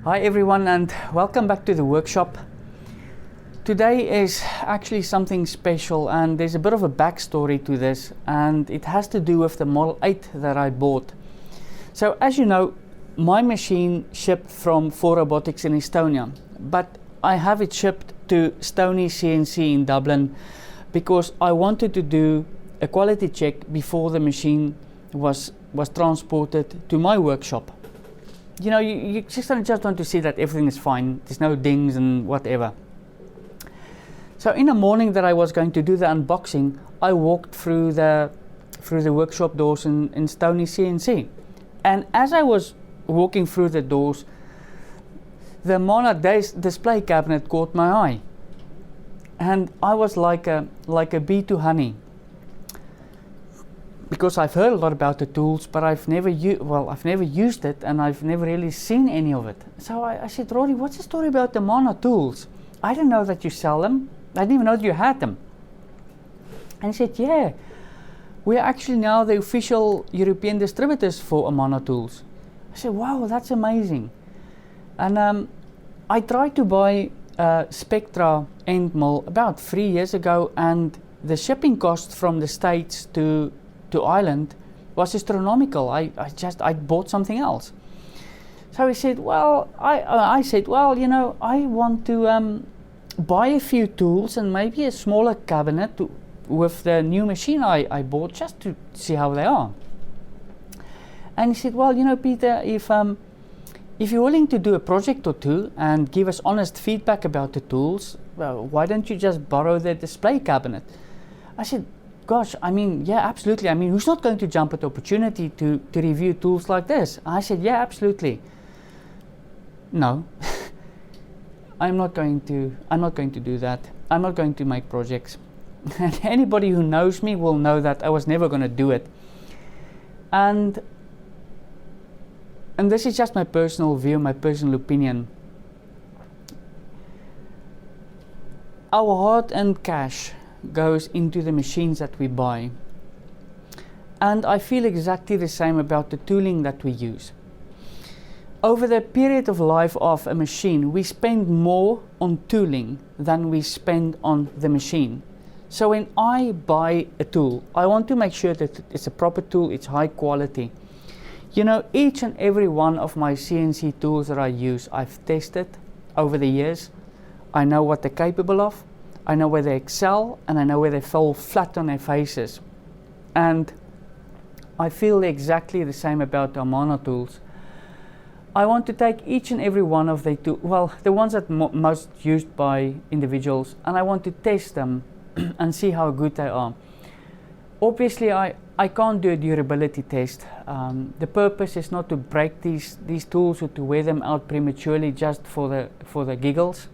Hi everyone, and welcome back to the workshop. Today is actually something special, and there's a bit of a backstory to this, and it has to do with the Model 8 that I bought. So as you know, my machine shipped from 4Robotics in Estonia, but I have it shipped to STONEYCNC in Dublin because I wanted to do a quality check before the machine was transported to my workshop. You know, you just want to see that everything is fine, there's no dings and whatever. So in the morning that I was going to do the unboxing, I walked through the workshop doors in STONEYCNC. And as I was walking through the doors, the AMANA display cabinet caught my eye. And I was like a bee to honey. Because I've heard a lot about the tools, but I've never used it, and I've never really seen any of it. So I said, Rory, what's the story about the AMANA tools? I didn't know that you sell them. I didn't even know that you had them. And he said, yeah, we're actually now the official European distributors for AMANA tools. I said, wow, that's amazing. And I tried to buy Spectra end mill about 3 years ago, and the shipping cost from the States to Ireland was astronomical. I bought something else. So he said, well, I said, well, you know, I want to buy a few tools and maybe a smaller cabinet with the new machine I bought, just to see how they are. And he said, well, you know, Peter, if you're willing to do a project or two and give us honest feedback about the tools, well, why don't you just borrow the display cabinet? I said, gosh, I mean, yeah, absolutely. I mean, who's not going to jump at the opportunity to review tools like this? I said, yeah, absolutely. No, I'm not going to do that. I'm not going to make projects. And anybody who knows me will know that I was never going to do it. And this is just my personal view, my personal opinion. Our hard-earned cash goes into the machines that we buy. And I feel exactly the same about the tooling that we use. Over the period of life of a machine, we spend more on tooling than we spend on the machine. So when I buy a tool, I want to make sure that it's a proper tool, it's high quality. You know, each and every one of my CNC tools that I use, I've tested over the years. I know what they're capable of, I know where they excel, and I know where they fall flat on their faces. And I feel exactly the same about the AMANA tools. I want to take each and every one of the tools, well, the ones that most used by individuals, and I want to test them and see how good they are. Obviously, I can't do a durability test. The purpose is not to break these tools or to wear them out prematurely just for the giggles.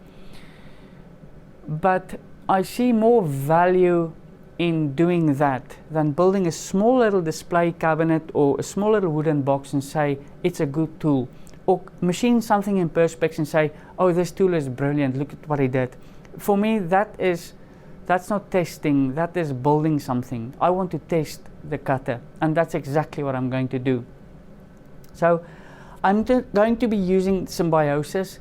But I see more value in doing that than building a small little display cabinet or a small little wooden box and say it's a good tool, or machine something in Perspex and say, oh, this tool is brilliant, look at what he did. For me, that's not testing, that is building something. I want to test the cutter, and that's exactly what I'm going to do. So I'm going to be using Symbiosis,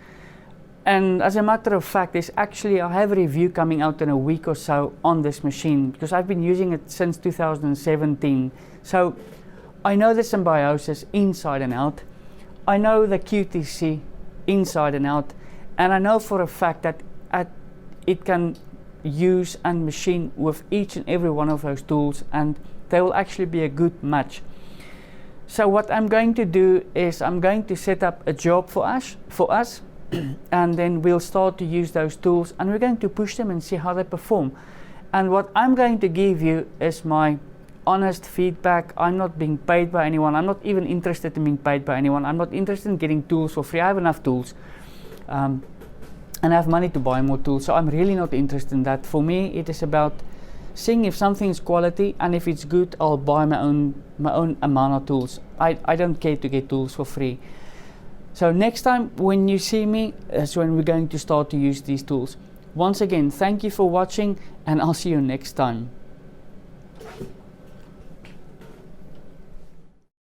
and as a matter of fact, I have a review coming out in a week or so on this machine, because I've been using it since 2017. So I know the Symbiosis inside and out. I know the QTC inside and out, and I know for a fact that it can use and machine with each and every one of those tools, and they will actually be a good match. So what I'm going to do is I'm going to set up a job for us and then we'll start to use those tools, and we're going to push them and see how they perform. And what I'm going to give you is my honest feedback. I'm not being paid by anyone. I'm not even interested in being paid by anyone. I'm not interested in getting tools for free. I have enough tools. And I have money to buy more tools, so I'm really not interested in that. For me, it is about seeing if something is quality, and if it's good, I'll buy my own AMANA tools. I don't care to get tools for free. So next time when you see me, that's when we're going to start to use these tools. Once again, thank you for watching, and I'll see you next time.